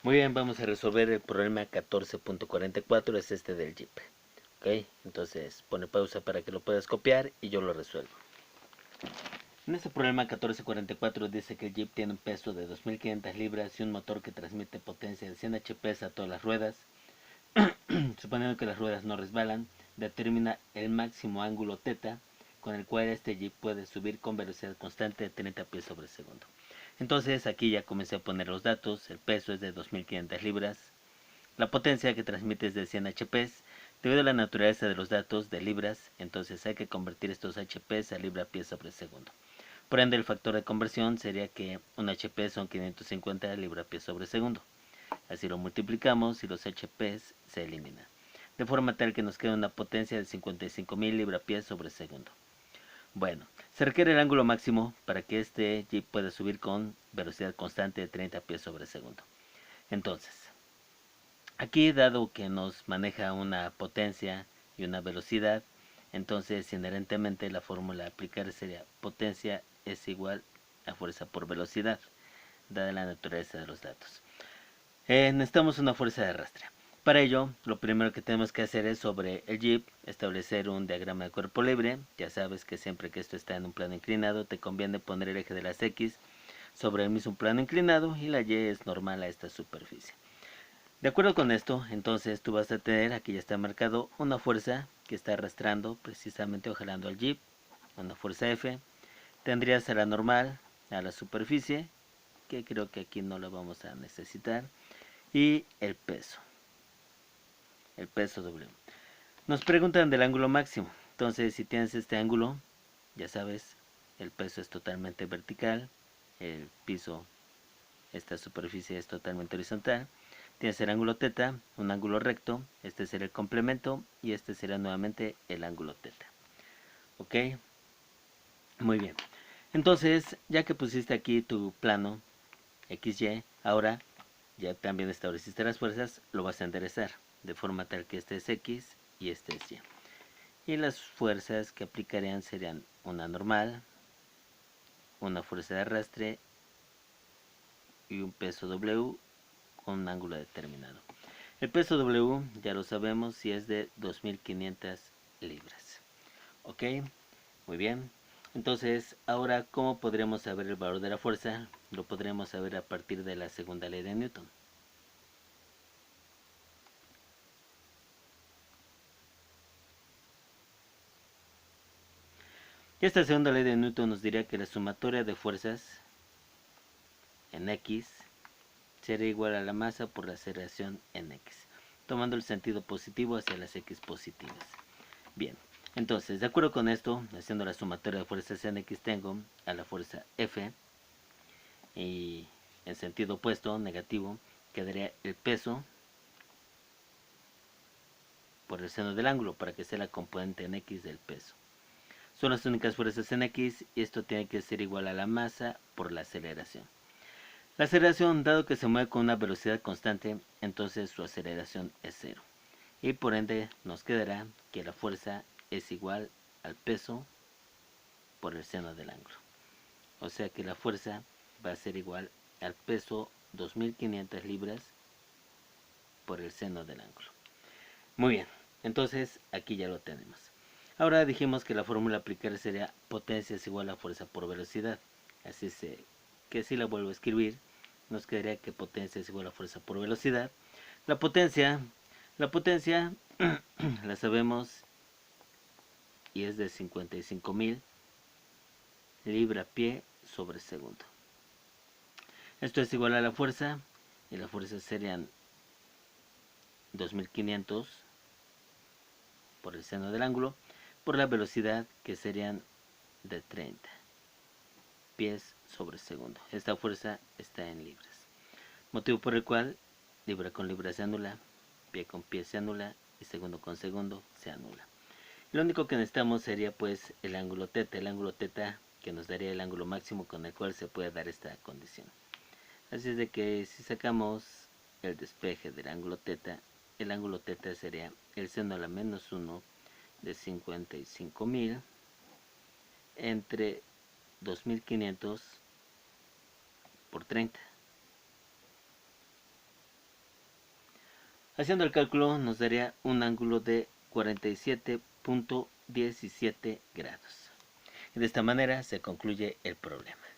Muy bien, vamos a resolver el problema 14.44, es este del Jeep. Ok, entonces pone pausa para que lo puedas copiar y yo lo resuelvo. En este problema 1444 dice que el Jeep tiene un peso de 2500 libras y un motor que transmite potencia de 100 HP a todas las ruedas. Suponiendo que las ruedas no resbalan, determina el máximo ángulo θ con el cual este Jeep puede subir con velocidad constante de 30 pies sobre segundo. Entonces aquí ya comencé a poner los datos. El peso es de 2500 libras. La potencia que transmite es de 100 HP. Debido a la naturaleza de los datos de libras, entonces hay que convertir estos HP a libra-pie sobre segundo. Por ende, el factor de conversión sería que un HP son 550 libra-pie sobre segundo. Así lo multiplicamos y los HP se eliminan. De forma tal que nos queda una potencia de 55.000 libra-pies sobre segundo. Bueno, se requiere el ángulo máximo para que este Jeep pueda subir con velocidad constante de 30 pies sobre segundo. Entonces, aquí dado que nos maneja una potencia y una velocidad, entonces inherentemente la fórmula a aplicar sería potencia es igual a fuerza por velocidad, dada la naturaleza de los datos. Necesitamos una fuerza de arrastre. Para ello, lo primero que tenemos que hacer es sobre el Jeep establecer un diagrama de cuerpo libre. Ya sabes que siempre que esto está en un plano inclinado, te conviene poner el eje de las X sobre el mismo plano inclinado y la Y es normal a esta superficie. De acuerdo con esto, entonces tú vas a tener, aquí ya está marcado, una fuerza que está arrastrando precisamente o jalando al Jeep, una fuerza F. Tendrías a la normal, a la superficie, que creo que aquí no la vamos a necesitar, y el peso W. Nos preguntan del ángulo máximo. Entonces, si tienes este ángulo, ya sabes, el peso es totalmente vertical, el piso, esta superficie es totalmente horizontal. Tienes el ángulo θ, un ángulo recto, este será el complemento y este será nuevamente el ángulo θ. Ok, muy bien. Entonces, ya que pusiste aquí tu plano XY, ahora ya también estableciste las fuerzas, lo vas a enderezar de forma tal que este es X y este es Y. Y las fuerzas que aplicarían serían una normal, una fuerza de arrastre y un peso W con un ángulo determinado. El peso W ya lo sabemos si es de 2500 libras. Ok, muy bien. Entonces, ahora, ¿cómo podríamos saber el valor de la fuerza? Lo podremos saber a partir de la segunda ley de Newton. Esta segunda ley de Newton nos diría que la sumatoria de fuerzas en X será igual a la masa por la aceleración en X, tomando el sentido positivo hacia las X positivas. Bien, entonces, de acuerdo con esto, haciendo la sumatoria de fuerzas en X, tengo a la fuerza F y en sentido opuesto, negativo, quedaría el peso por el seno del ángulo para que sea la componente en X del peso. Son las únicas fuerzas en X y esto tiene que ser igual a la masa por la aceleración. La aceleración, dado que se mueve con una velocidad constante, entonces su aceleración es cero. Y por ende nos quedará que la fuerza es igual al peso por el seno del ángulo. O sea que la fuerza va a ser igual al peso 2500 libras por el seno del ángulo. Muy bien, entonces aquí ya lo tenemos. Ahora dijimos que la fórmula a aplicar sería potencia es igual a fuerza por velocidad. Así que si la vuelvo a escribir, nos quedaría que potencia es igual a fuerza por velocidad. La potencia la sabemos y es de 55.000 libra-pie sobre segundo. Esto es igual a la fuerza y la fuerza serían 2500 por el seno del ángulo por la velocidad que serían de 30 pies sobre segundo. Esta fuerza está en libras, motivo por el cual libra con libra se anula, pie con pie se anula y segundo con segundo se anula. Lo único que necesitamos sería pues el ángulo θ, que nos daría el ángulo máximo con el cual se puede dar esta condición. Así es de que si sacamos el despeje del ángulo θ, el ángulo θ sería el seno a la menos 1 de 55.000 entre 2500 por 30. Haciendo el cálculo nos daría un ángulo de 47.17 grados. Y de esta manera se concluye el problema.